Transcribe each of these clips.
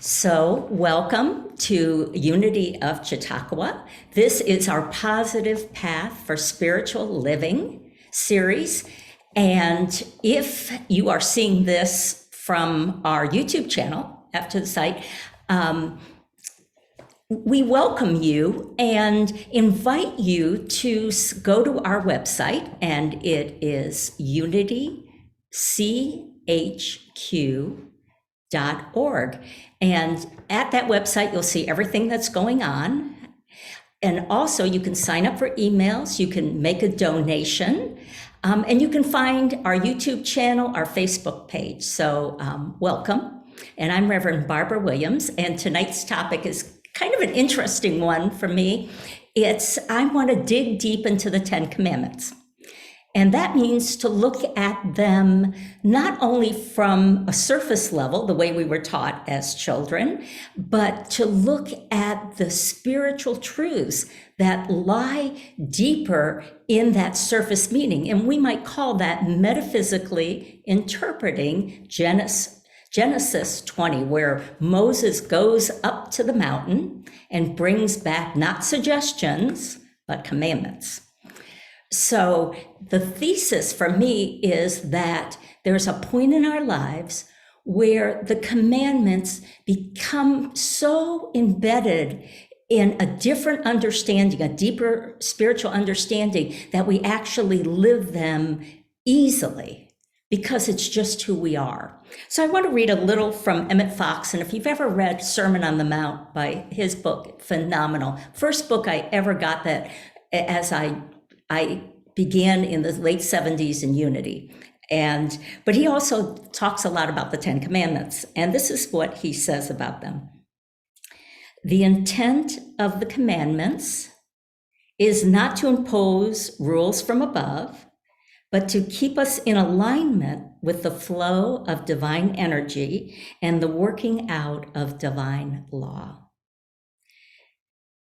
So, welcome to Unity of Chautauqua. This is our Positive Path for Spiritual Living series. And if you are seeing this from our YouTube channel after the site, we welcome you and invite you to go to our website, and it is unitychq.org. And at that website, you'll see everything that's going on. And also you can sign up for emails, you can make a donation, and you can find our YouTube channel, our Facebook page. So welcome. And I'm Reverend Barbara Williams, and tonight's topic is kind of an interesting one for me. I want to dig deep into the Ten Commandments. And that means to look at them not only from a surface level, the way we were taught as children, but to look at the spiritual truths that lie deeper in that surface meaning. And we might call that metaphysically interpreting Genesis 20, where Moses goes up to the mountain and brings back not suggestions, but commandments. So the thesis for me is that there's a point in our lives where the commandments become so embedded in a different understanding, a deeper spiritual understanding, that we actually live them easily because it's just who we are. So I want to read a little from Emmett Fox, and if you've ever read Sermon on the Mount by his book, phenomenal. First book I ever got that as I began in the late 70s in Unity. But he also talks a lot about the Ten Commandments, and this is what he says about them. The intent of the commandments is not to impose rules from above, but to keep us in alignment with the flow of divine energy and the working out of divine law.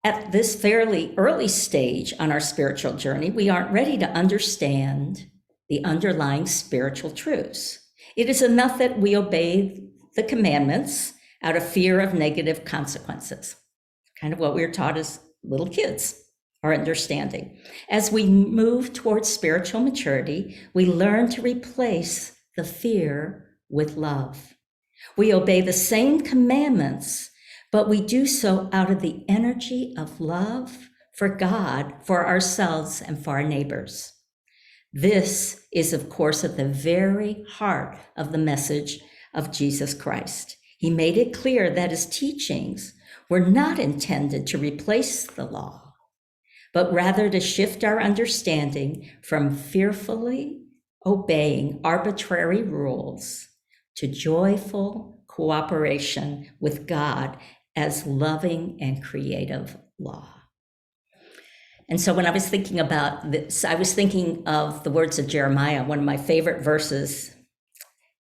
At this fairly early stage on our spiritual journey, we aren't ready to understand the underlying spiritual truths. It is enough that we obey the commandments out of fear of negative consequences, kind of what we were taught as little kids, our understanding. As we move towards spiritual maturity, we learn to replace the fear with love. We obey the same commandments, but we do so out of the energy of love for God, for ourselves, and for our neighbors. This is, of course, at the very heart of the message of Jesus Christ. He made it clear that his teachings were not intended to replace the law, but rather to shift our understanding from fearfully obeying arbitrary rules to joyful cooperation with God as loving and creative law. And so when I was thinking about this, I was thinking of the words of Jeremiah. One of my favorite verses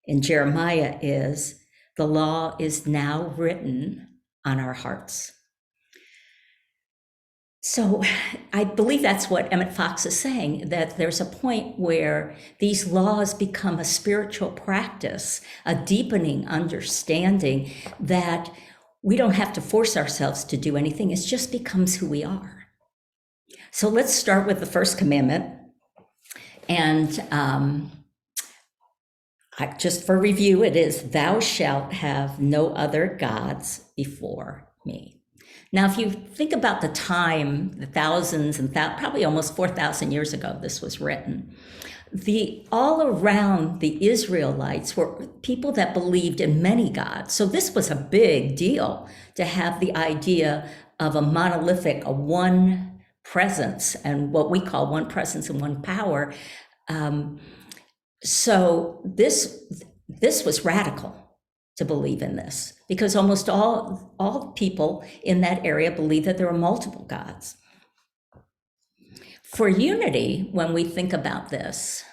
in Jeremiah is, "The law is now written on our hearts." So I believe that's what Emmett Fox is saying, that there's a point where these laws become a spiritual practice, a deepening understanding that we don't have to force ourselves to do anything. It just becomes who we are. So let's start with the first commandment. And just for review, it is, "Thou shalt have no other gods before me." Now, if you think about the time, the thousands and probably almost 4,000 years ago, this was written, all around the Israelites were people that believed in many gods. So this was a big deal to have the idea of a monolithic, a one presence, and what we call one presence and one power. So this was radical to believe in this, because almost all people in that area believed that there were multiple gods. For unity, when we think about this,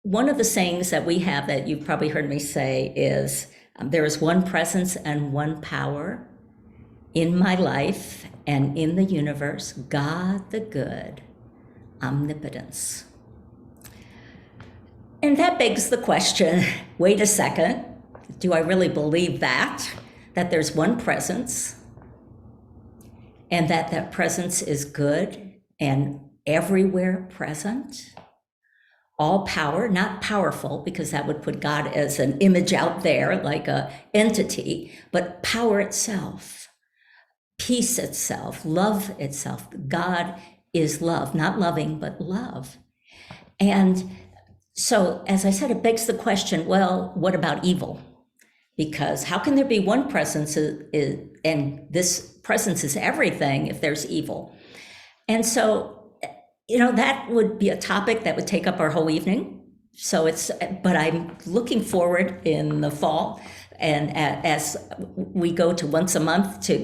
one of the sayings that we have that you've probably heard me say is, there is one presence and one power in my life and in the universe, God the good, omnipotence. And that begs the question, wait a second, do I really believe that there's one presence and that presence is good and everywhere present? All power, not powerful, because that would put God as an image out there, like a entity, but power itself, peace itself, love itself. God is love, not loving, but love. And so, as I said, it begs the question, well, what about evil? Because how can there be one presence and this presence is everything if there's evil? And so, that would be a topic that would take up our whole evening. But I'm looking forward in the fall, and as we go to once a month to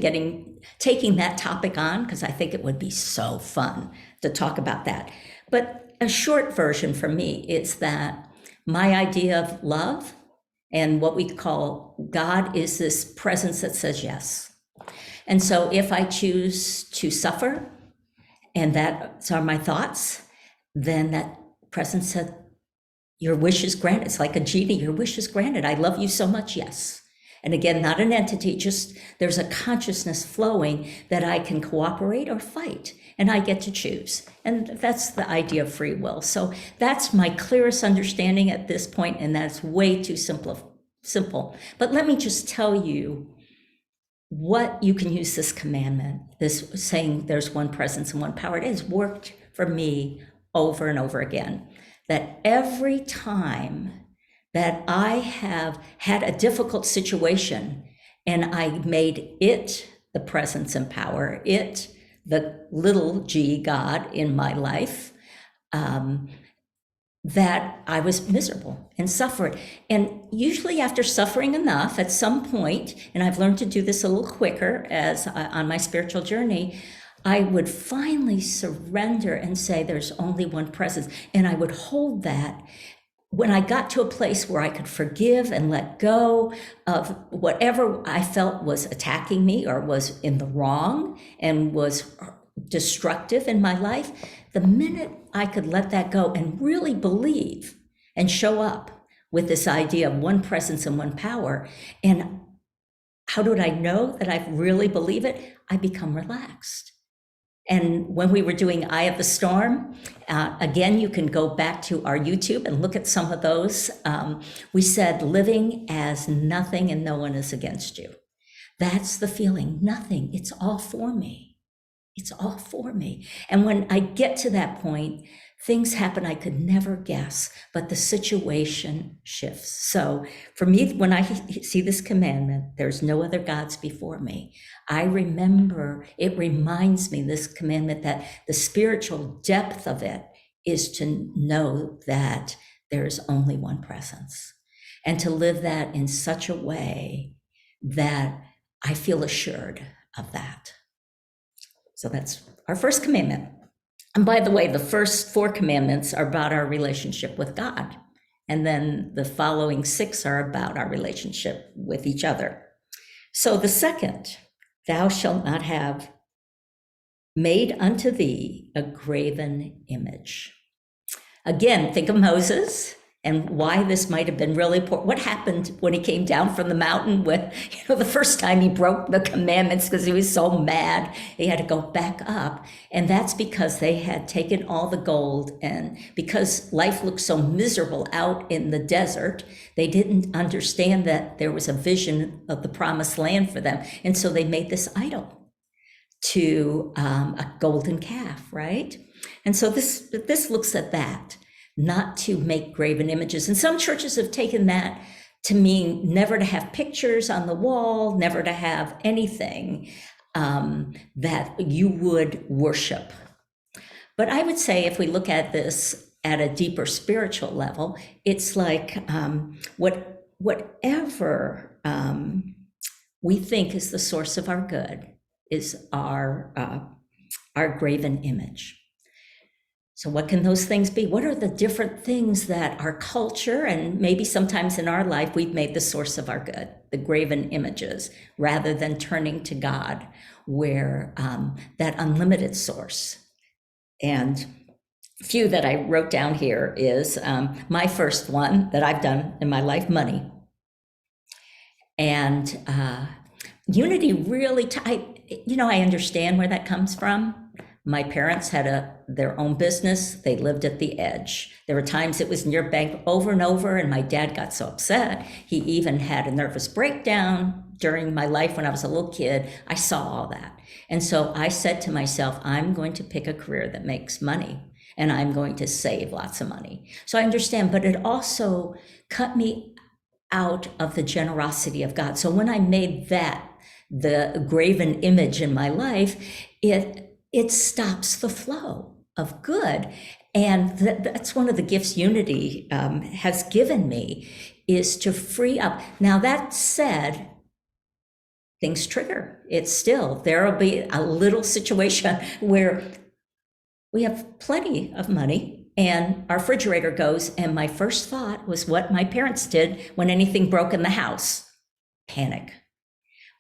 taking that topic on, because I think it would be so fun to talk about that. But a short version for me is that my idea of love and what we call God is this presence that says yes. And so if I choose to suffer, and that's are my thoughts, then that presence said, your wish is granted. It's like a genie, your wish is granted. I love you so much, yes. And again, not an entity, just there's a consciousness flowing that I can cooperate or fight, and I get to choose. And that's the idea of free will. So that's my clearest understanding at this point, and that's way too simple. But let me just tell you what you can use this commandment, this saying there's one presence and one power. It has worked for me over and over again, that every time that I have had a difficult situation and I made it the presence and power, it the little g God in my life, that I was miserable and suffered. And usually after suffering enough at some point, and I've learned to do this a little quicker as on my spiritual journey, I would finally surrender and say there's only one presence. And I would hold that when I got to a place where I could forgive and let go of whatever I felt was attacking me or was in the wrong and was destructive in my life. The minute I could let that go and really believe and show up with this idea of one presence and one power, and how did I know that I really believe it? I become relaxed. And when we were doing Eye of the Storm, again, you can go back to our YouTube and look at some of those. We said living as nothing and no one is against you. That's the feeling, nothing, it's all for me. It's all for me. And when I get to that point, things happen I could never guess, but the situation shifts. So for me, when I see this commandment, there's no other gods before me, I remember, it reminds me, this commandment, that the spiritual depth of it is to know that there's only one presence, and to live that in such a way that I feel assured of that. So that's our first commandment. And by the way, the first 4 commandments are about our relationship with God. And then the following 6 are about our relationship with each other. So the second, thou shalt not have made unto thee a graven image. Again, think of Moses and why this might have been really important. What happened when he came down from the mountain with, the first time he broke the commandments because he was so mad, he had to go back up. And that's because they had taken all the gold, and because life looked so miserable out in the desert, they didn't understand that there was a vision of the promised land for them. And so they made this idol to a golden calf, right? And so this looks at that. Not to make graven images. And some churches have taken that to mean never to have pictures on the wall, never to have anything that you would worship. But I would say if we look at this at a deeper spiritual level, it's like whatever we think is the source of our good is our graven image. So what can those things be? What are the different things that our culture, and maybe sometimes in our life, we've made the source of our good, the graven images, rather than turning to God, where that unlimited source. And a few that I wrote down here is my first one that I've done in my life, money. And unity really, I understand where that comes from. My parents had their own business. They lived at the edge. There were times it was near bank over and over, and my dad got so upset. He even had a nervous breakdown during my life when I was a little kid. I saw all that. And so I said to myself, I'm going to pick a career that makes money, and I'm going to save lots of money. So I understand, but it also cut me out of the generosity of God. So when I made that the graven image in my life, it stops the flow of good. And that's one of the gifts unity has given me, is to free up. Now, that said, things trigger. There'll be a little situation where we have plenty of money and our refrigerator goes, and my first thought was what my parents did when anything broke in the house: panic.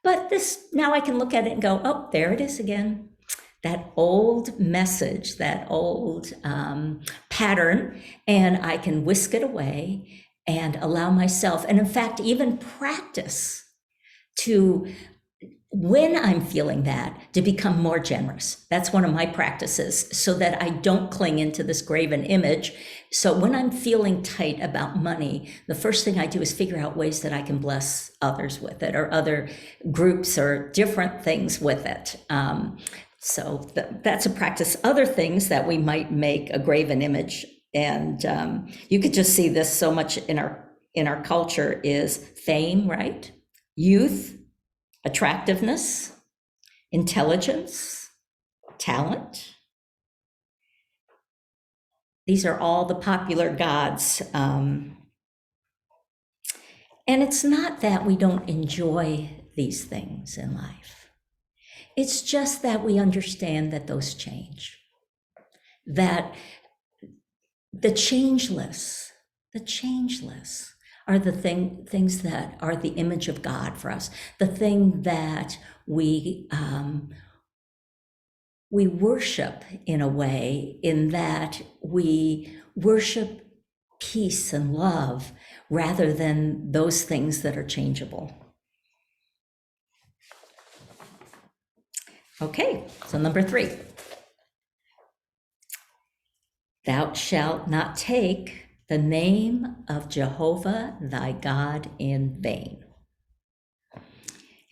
But now I can look at it and go, oh, there it is again. That old message, that old pattern, and I can whisk it away and allow myself, and in fact, even practice to, when I'm feeling that, to become more generous. That's one of my practices, so that I don't cling into this graven image. So when I'm feeling tight about money, the first thing I do is figure out ways that I can bless others with it, or other groups, or different things with it. So that's a practice. Other things that we might make a graven image, and you could just see this so much in our culture, is fame, right? Youth, attractiveness, intelligence, talent. These are all the popular gods. And it's not that we don't enjoy these things in life. It's just that we understand that those change, that the changeless are the things that are the image of God for us, the thing that we worship in a way, in that we worship peace and love rather than those things that are changeable. Okay, so number 3. Thou shalt not take the name of Jehovah thy God in vain.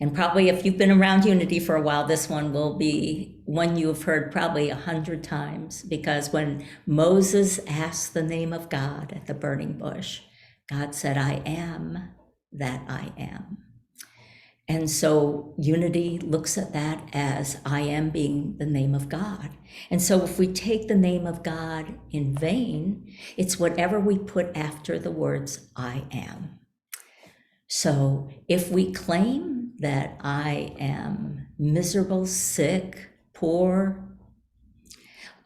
And probably if you've been around Unity for a while, this one will be one you have heard probably 100 times, because when Moses asked the name of God at the burning bush, God said, I am that I am. And so Unity looks at that as I am being the name of God. And so if we take the name of God in vain, it's whatever we put after the words I am. So if we claim that I am miserable, sick, poor,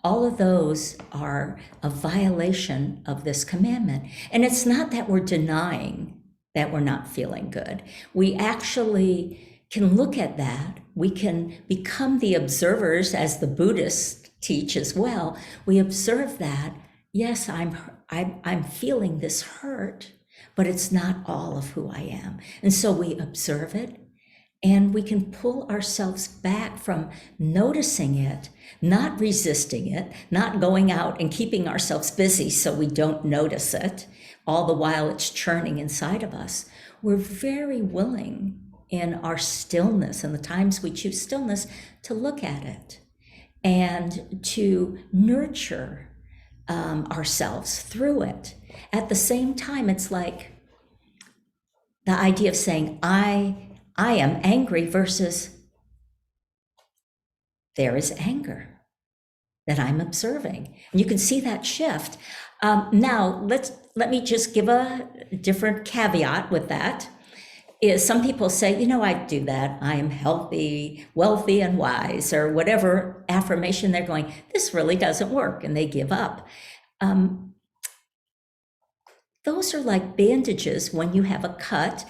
all of those are a violation of this commandment. And it's not that we're denying that we're not feeling good. We actually can look at that. We can become the observers, as the Buddhists teach as well. We observe that, yes, I'm feeling this hurt, but it's not all of who I am. And so we observe it, and we can pull ourselves back from noticing it, not resisting it, not going out and keeping ourselves busy so we don't notice it, all the while it's churning inside of us. We're very willing in our stillness, and the times we choose stillness, to look at it and to nurture ourselves through it. At the same time, it's like the idea of saying, I am angry, versus there is anger that I'm observing. And you can see that shift. Now, let me just give a different caveat with that. Is some people say, I do that. I am healthy, wealthy, and wise, or whatever affirmation they're going, this really doesn't work, and they give up. Those are like bandages when you have a cut,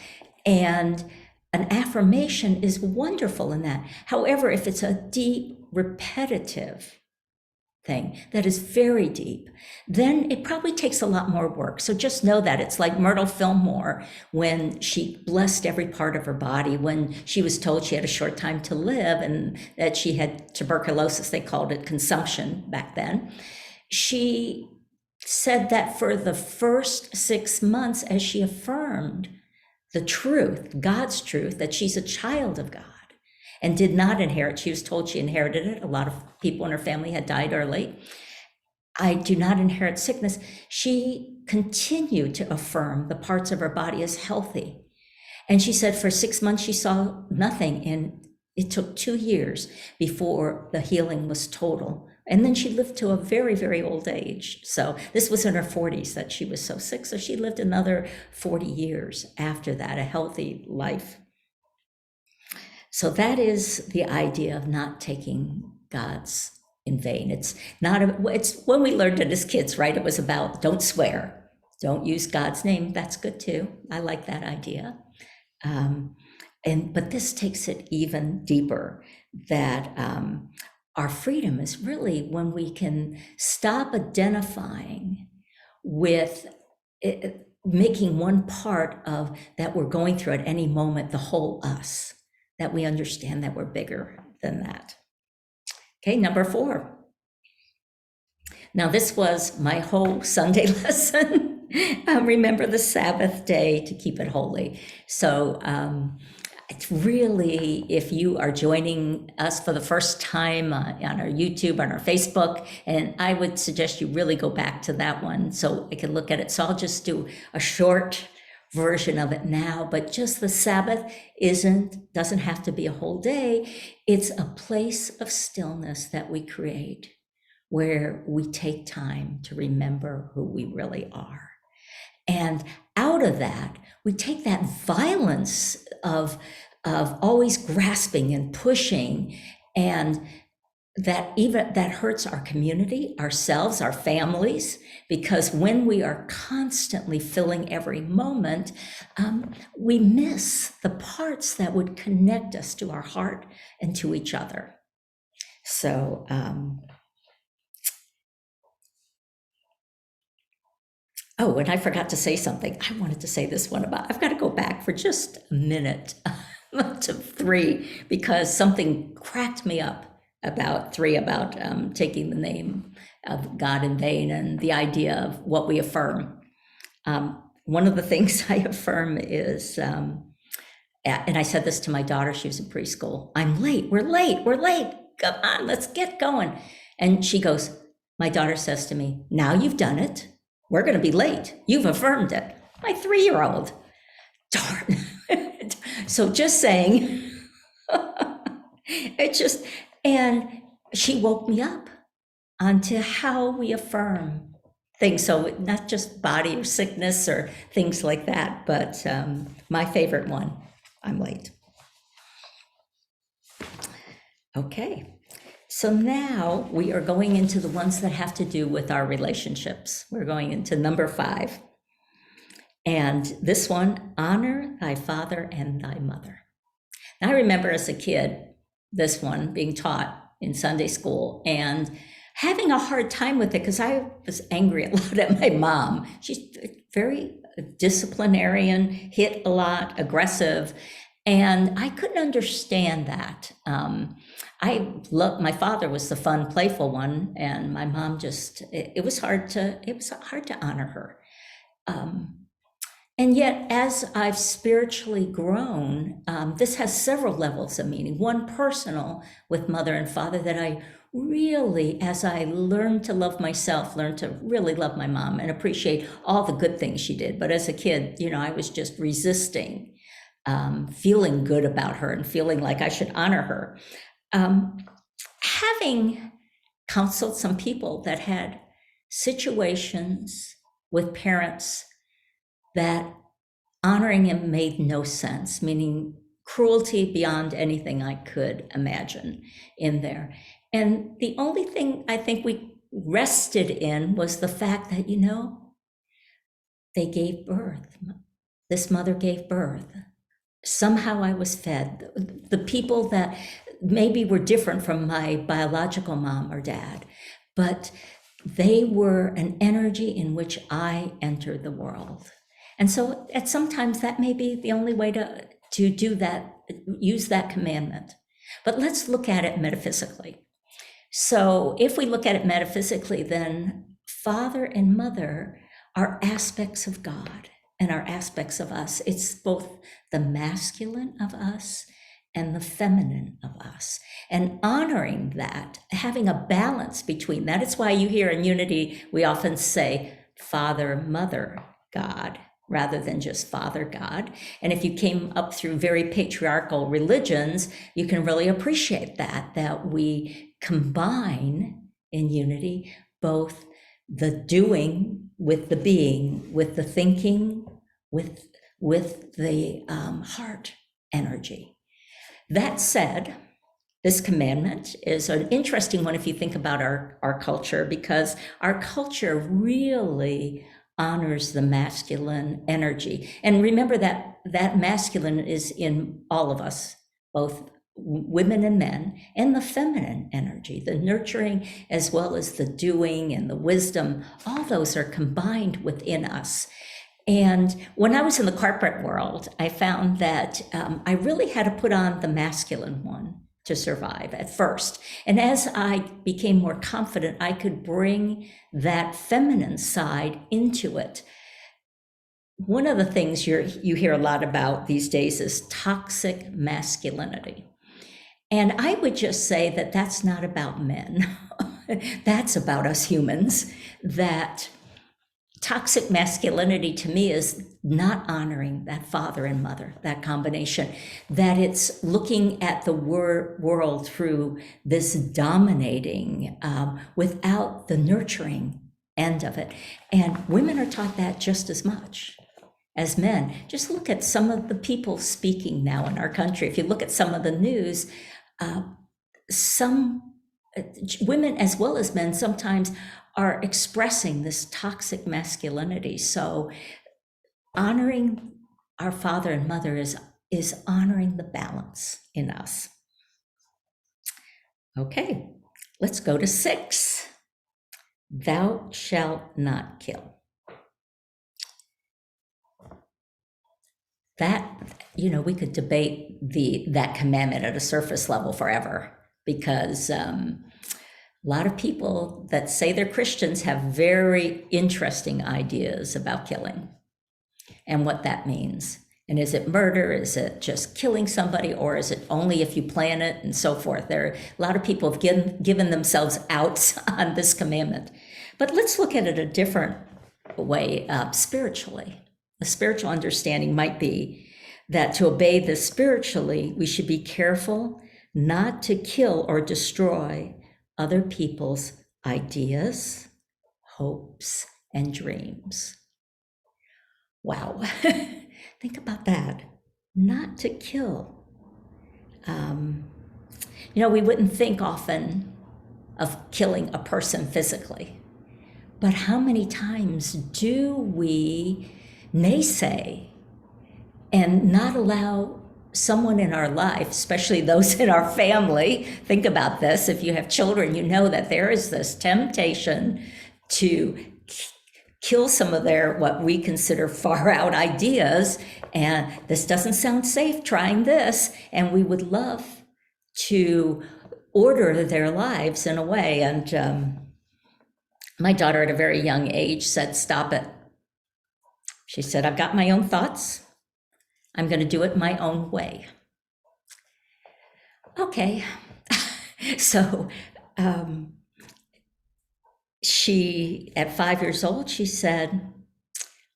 and an affirmation is wonderful in that. However, if it's a deep, repetitive thing that is very deep, then it probably takes a lot more work. So just know that it's like Myrtle Fillmore when she blessed every part of her body, when she was told she had a short time to live and that she had tuberculosis, they called it consumption back then. She said that for the first 6 months, as she affirmed the truth, God's truth, that she's a child of God, and did not inherit. She was told she inherited it. A lot of people in her family had died early. I do not inherit sickness. She continued to affirm the parts of her body as healthy. And she said for 6 months, she saw nothing. And it took 2 years before the healing was total. And then she lived to a very, very old age. So this was in her 40s that she was so sick. So she lived another 40 years after that, a healthy life. So that is the idea of not taking God's in vain. It's when we learned it as kids, right? It was about don't swear, don't use God's name. That's good too. I like that idea. But this takes it even deeper, that our freedom is really when we can stop identifying with making one part of that we're going through at any moment, the whole us, that we understand that we're bigger than that. Okay, number 4. Now, this was my whole Sunday lesson. Remember the Sabbath day to keep it holy. So it's really, if you are joining us for the first time on our YouTube, on our Facebook, and I would suggest you really go back to that one so I can look at it. So I'll just do a short version of it now, but just the Sabbath doesn't have to be a whole day. It's a place of stillness that we create where we take time to remember who we really are. And out of that, we take that violence of always grasping and pushing, and that hurts our community, ourselves, our families, because when we are constantly filling every moment, we miss the parts that would connect us to our heart and to each other. So, oh, and I forgot to say something. I wanted to say this one I've got to go back for just a minute to 3, because something cracked me up about 3, about taking the name of God in vain and the idea of what we affirm. One of the things I affirm is, and I said this to my daughter, she was in preschool, I'm late, we're late, come on, let's get going. And she goes, my daughter says to me, now you've done it, we're going to be late, you've affirmed it. My 3-year-old, darn. So just saying, and she woke me up onto how we affirm things. So not just body or sickness or things like that, but my favorite one, I'm late. Okay, so now we are going into the ones that have to do with our relationships. We're going into number 5. And this one, honor thy father and thy mother. Now, I remember as a kid, this one being taught in Sunday school and having a hard time with it because I was angry a lot at my mom. She's very disciplinarian, hit a lot, aggressive, and I couldn't understand that. My father was the fun, playful one, and my mom it was hard to honor her. And yet, as I've spiritually grown, this has several levels of meaning. One personal with mother and father, that I really, as I learned to love myself, learned to really love my mom and appreciate all the good things she did. But as a kid, I was just resisting, feeling good about her and feeling like I should honor her. Having counseled some people that had situations with parents that honoring him made no sense, meaning cruelty beyond anything I could imagine in there. And the only thing I think we rested in was the fact that, they gave birth. This mother gave birth. Somehow I was fed. The people that maybe were different from my biological mom or dad, but they were an energy in which I entered the world. And so at sometimes that may be the only way to do that, use that commandment. But let's look at it metaphysically. So if we look at it metaphysically, then father and mother are aspects of God and are aspects of us. It's both the masculine of us and the feminine of us. And honoring that, having a balance between that. It's why you hear in Unity, we often say Father, Mother, God, rather than just Father God. And if you came up through very patriarchal religions, you can really appreciate that we combine in Unity both the doing with the being, with the thinking, with the heart energy. That said, this commandment is an interesting one if you think about our culture, because our culture really honors the masculine energy. And remember that masculine is in all of us, both women and men, and the feminine energy, the nurturing as well as the doing and the wisdom, all those are combined within us. And when I was in the corporate world, I found that I really had to put on the masculine one to survive at first. And as I became more confident, I could bring that feminine side into it. One of the things you hear a lot about these days is toxic masculinity. And I would just say that that's not about men. That's about us humans. That toxic masculinity to me is not honoring that father and mother, that combination, that it's looking at the world through this dominating without the nurturing end of it. And women are taught that just as much as men. Just look at some of the people speaking now in our country. If you look at some of the news, some women as well as men sometimes are expressing this toxic masculinity. So honoring our father and mother is honoring the balance in us. Okay, let's go to 6. Thou shalt not kill. That, we could debate that commandment at a surface level forever, because a lot of people that say they're Christians have very interesting ideas about killing and what that means. And is it murder? Is it just killing somebody? Or is it only if you plan it and so forth? There are a lot of people have given themselves outs on this commandment. But let's look at it a different way, spiritually. A spiritual understanding might be that to obey this spiritually, we should be careful not to kill or destroy other people's ideas, hopes, and dreams. Wow, think about that. Not to kill. We wouldn't think often of killing a person physically, but how many times do we naysay and not allow someone in our life, especially those in our family, think about this, if you have children, you know that there is this temptation to kill some of their, what we consider far out ideas, and this doesn't sound safe, trying this, and we would love to order their lives in a way. And my daughter at a very young age said, stop it. She said, I've got my own thoughts. I'm going to do it my own way. Okay. So she, at 5 years old, she said,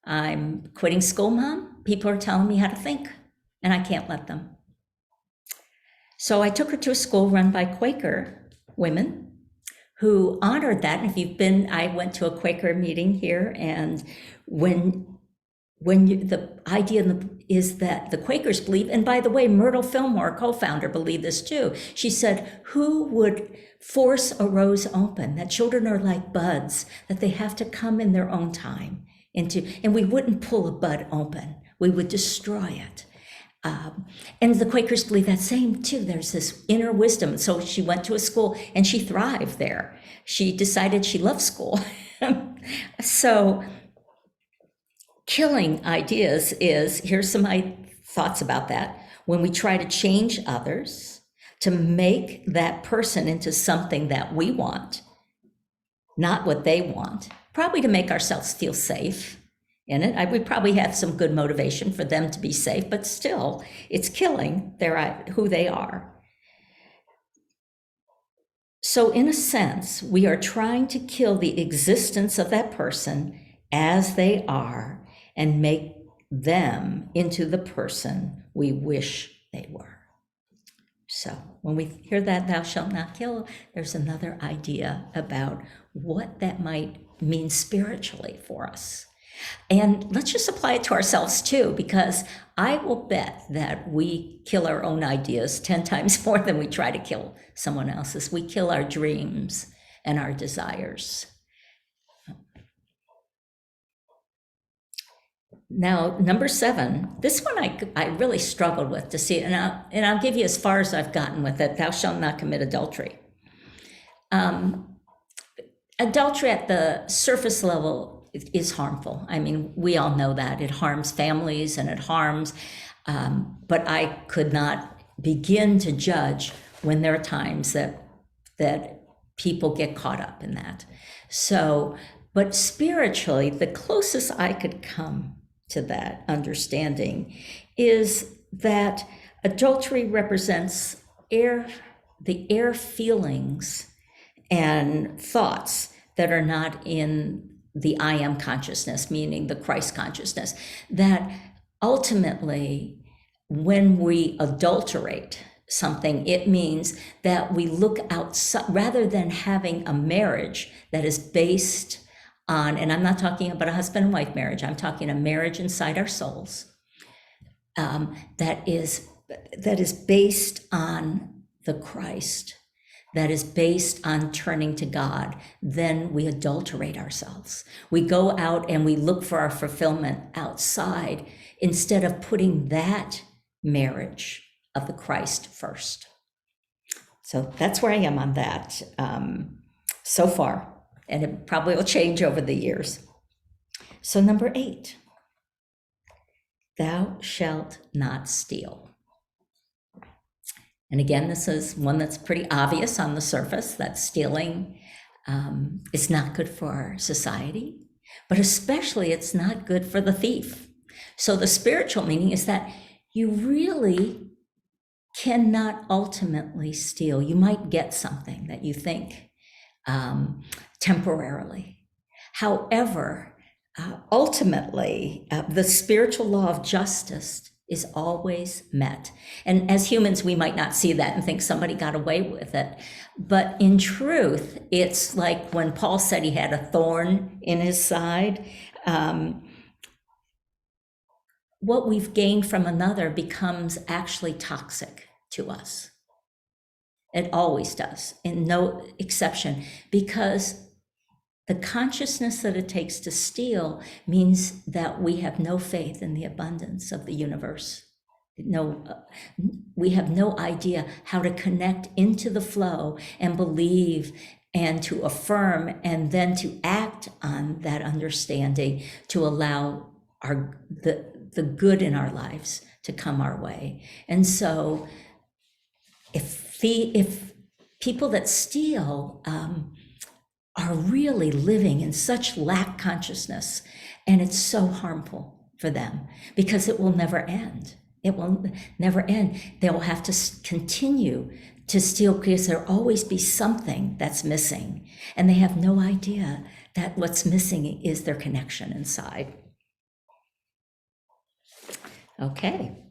I'm quitting school, Mom. People are telling me how to think, and I can't let them. So I took her to a school run by Quaker women who honored that. And if you've been, I went to a Quaker meeting here, and the idea is that the Quakers believe, and by the way, Myrtle Fillmore, co-founder, believed this too. She said, who would force a rose open? That children are like buds, that they have to come in their own time and we wouldn't pull a bud open. We would destroy it. And the Quakers believe that same too. There's this inner wisdom. So she went to a school and she thrived there. She decided she loved school. So killing ideas is, here's some thoughts about that. When we try to change others to make that person into something that we want, not what they want, probably to make ourselves feel safe in it. We probably have some good motivation for them to be safe, but still, it's killing who they are. So in a sense, we are trying to kill the existence of that person as they are and make them into the person we wish they were. So when we hear that thou shalt not kill, there's another idea about what that might mean spiritually for us. And let's just apply it to ourselves too, because I will bet that we kill our own ideas 10 times more than we try to kill someone else's. We kill our dreams and our desires. Now, number 7, this one I really struggled with to see, and I'll give you as far as I've gotten with it. Thou shalt not commit adultery. Adultery at the surface level is harmful. I mean, we all know that. It harms families and it harms, but I could not begin to judge when there are times that people get caught up in that. So, but spiritually, the closest I could come to that understanding is that adultery represents the air feelings and thoughts that are not in the I am consciousness, meaning the Christ consciousness, that ultimately when we adulterate something, it means that we look outside, rather than having a marriage that is based on, and I'm not talking about a husband and wife marriage, I'm talking a marriage inside our souls, that is based on the Christ, that is based on turning to God, then we adulterate ourselves. We go out and we look for our fulfillment outside instead of putting that marriage of the Christ first. So that's where I am on that so far, and it probably will change over the years. So number 8, thou shalt not steal. And again, this is one that's pretty obvious on the surface, that stealing is not good for our society, but especially it's not good for the thief. So the spiritual meaning is that you really cannot ultimately steal. You might get something that you think temporarily. However, ultimately, the spiritual law of justice is always met. And as humans, we might not see that and think somebody got away with it. But in truth, it's like when Paul said he had a thorn in his side. What we've gained from another becomes actually toxic to us. It always does, in no exception, because the consciousness that it takes to steal means that we have no faith in the abundance of the universe. We have no idea how to connect into the flow and believe and to affirm and then to act on that understanding to allow the good in our lives to come our way. And so if people that steal are really living in such lack consciousness, and it's so harmful for them because it will never end. It will never end. They will have to continue to steal because there'll always be something that's missing, and they have no idea that what's missing is their connection inside. Okay.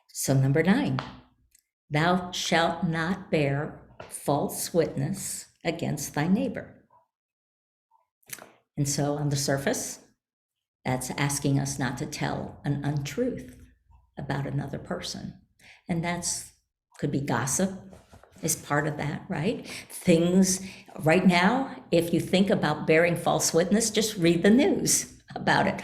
So number 9. Thou shalt not bear false witness against thy neighbor. And so on the surface, that's asking us not to tell an untruth about another person. And could be gossip is part of that, right? Things right now, if you think about bearing false witness, just read the news. about it.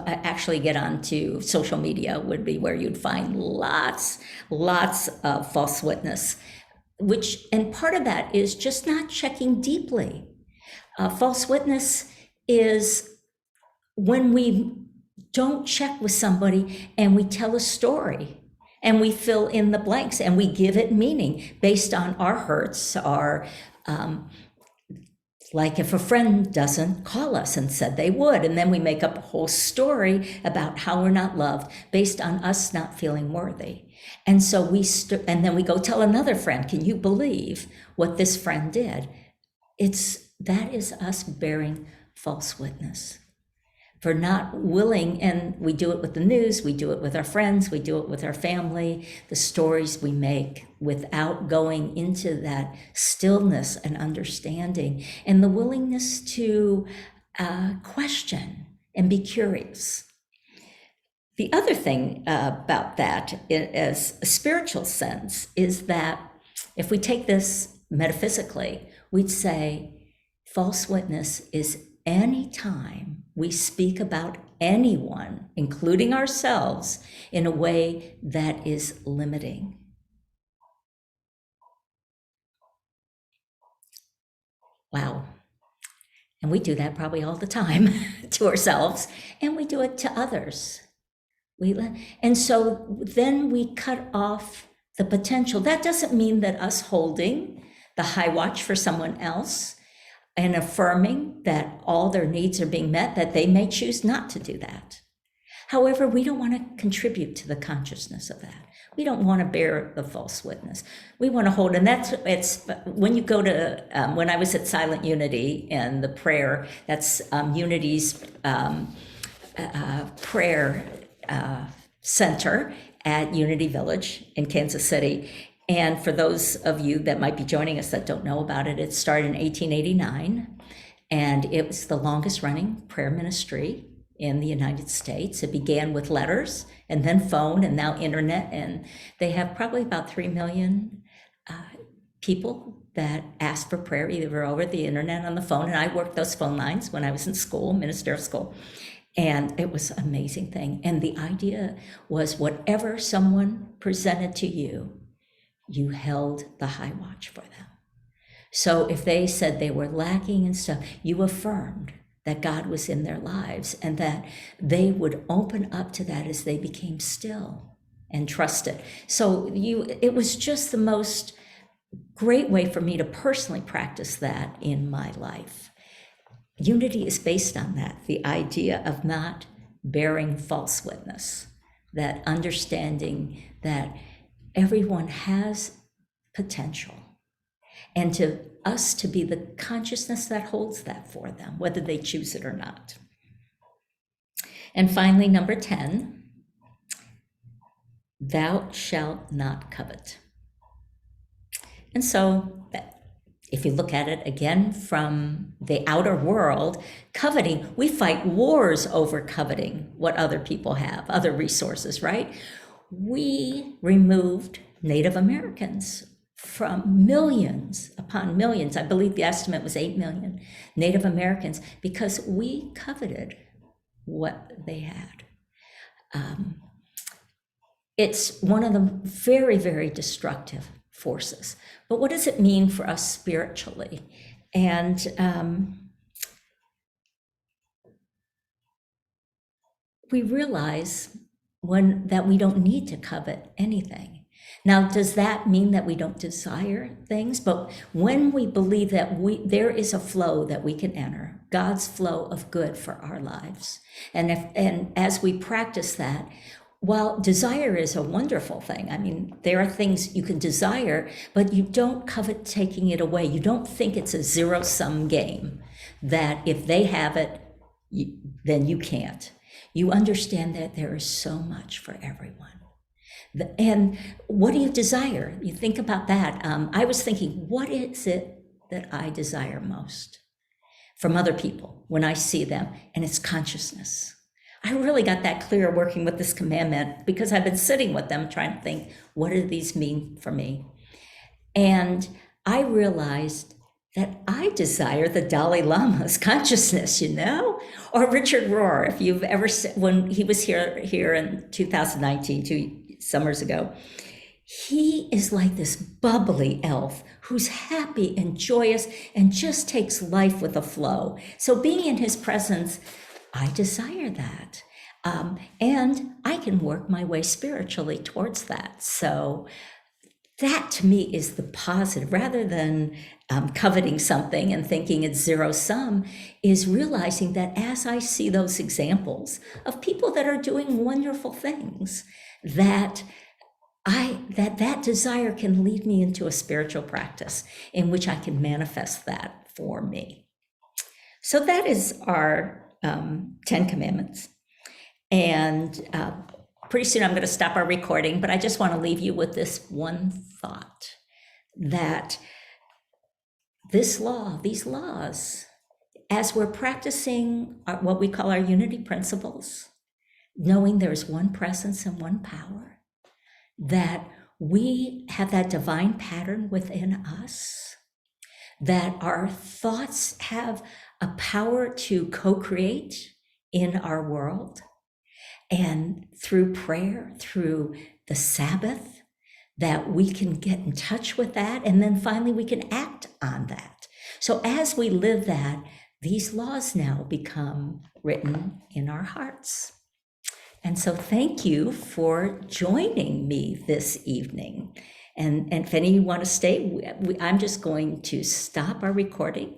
Actually get onto social media would be where you'd find lots of false witness, and part of that is just not checking deeply. False witness is when we don't check with somebody and we tell a story and we fill in the blanks and we give it meaning based on our hurts, like if a friend doesn't call us and said they would, and then we make up a whole story about how we're not loved based on us not feeling worthy. And so and then we go tell another friend, can you believe what this friend did? That is us bearing false witness for not willing, and we do it with the news, we do it with our friends, we do it with our family, the stories we make without going into that stillness and understanding and the willingness to question and be curious. The other thing about that, as a spiritual sense, is that if we take this metaphysically, we'd say false witness is any time we speak about anyone, including ourselves, in a way that is limiting. Wow. And we do that probably all the time to ourselves, and we do it to others. And so then we cut off the potential. That doesn't mean that us holding the high watch for someone else and affirming that all their needs are being met, that they may choose not to do that. However, we don't want to contribute to the consciousness of that. We don't want to bear the false witness. We want to hold, and it's when you go to, when I was at Silent Unity and the prayer, that's Unity's prayer center at Unity Village in Kansas City. And for those of you that might be joining us that don't know about it, it started in 1889, and it was the longest running prayer ministry in the United States. It began with letters and then phone and now internet, and they have probably about 3 million people that ask for prayer either over the internet, on the phone, and I worked those phone lines when I was in school, ministerial school. And it was an amazing thing. And the idea was whatever someone presented to you, you held the high watch for them. So if they said they were lacking in stuff, you affirmed that God was in their lives and that they would open up to that as they became still and trusted. So it was just the most great way for me to personally practice that in my life. Unity is based on that, the idea of not bearing false witness, that understanding that everyone has potential, and to us to be the consciousness that holds that for them, whether they choose it or not. And finally, number 10, thou shalt not covet. And so if you look at it again from the outer world, coveting, we fight wars over coveting what other people have, other resources, right? We removed Native Americans from millions upon millions. I believe the estimate was 8 million Native Americans because we coveted what they had. It's one of the very, very destructive forces. But what does it mean for us spiritually? And we realize that we don't need to covet anything. Now, does that mean that we don't desire things? But when we believe that there is a flow that we can enter, God's flow of good for our lives, and as we practice that, while desire is a wonderful thing, I mean, there are things you can desire, but you don't covet taking it away. You don't think it's a zero-sum game, that if they have it, then you can't. You understand that there is so much for everyone. And what do you desire? You think about that. I was thinking, what is it that I desire most from other people when I see them? And it's consciousness. I really got that clear working with this commandment because I've been sitting with them trying to think, what do these mean for me? And I realized that I desire the Dalai Lama's consciousness, Or Richard Rohr, if you've ever, when he was here in 2019, 2 summers ago, he is like this bubbly elf who's happy and joyous and just takes life with a flow. So being in his presence, I desire that. And I can work my way spiritually towards that. So that to me is the positive, rather than coveting something and thinking it's zero sum, is realizing that as I see those examples of people that are doing wonderful things, that desire can lead me into a spiritual practice in which I can manifest that for me. So that is our 10 Commandments. And pretty soon I'm going to stop our recording, but I just want to leave you with this one thought, that these laws, as we're practicing what we call our unity principles, knowing there's one presence and one power, that we have that divine pattern within us, that our thoughts have a power to co-create in our world, and through prayer, through the Sabbath, that we can get in touch with that, and then finally we can act on that. So as we live that, these laws now become written in our hearts. And so thank you for joining me this evening. And if any of you want to stay, I'm just going to stop our recording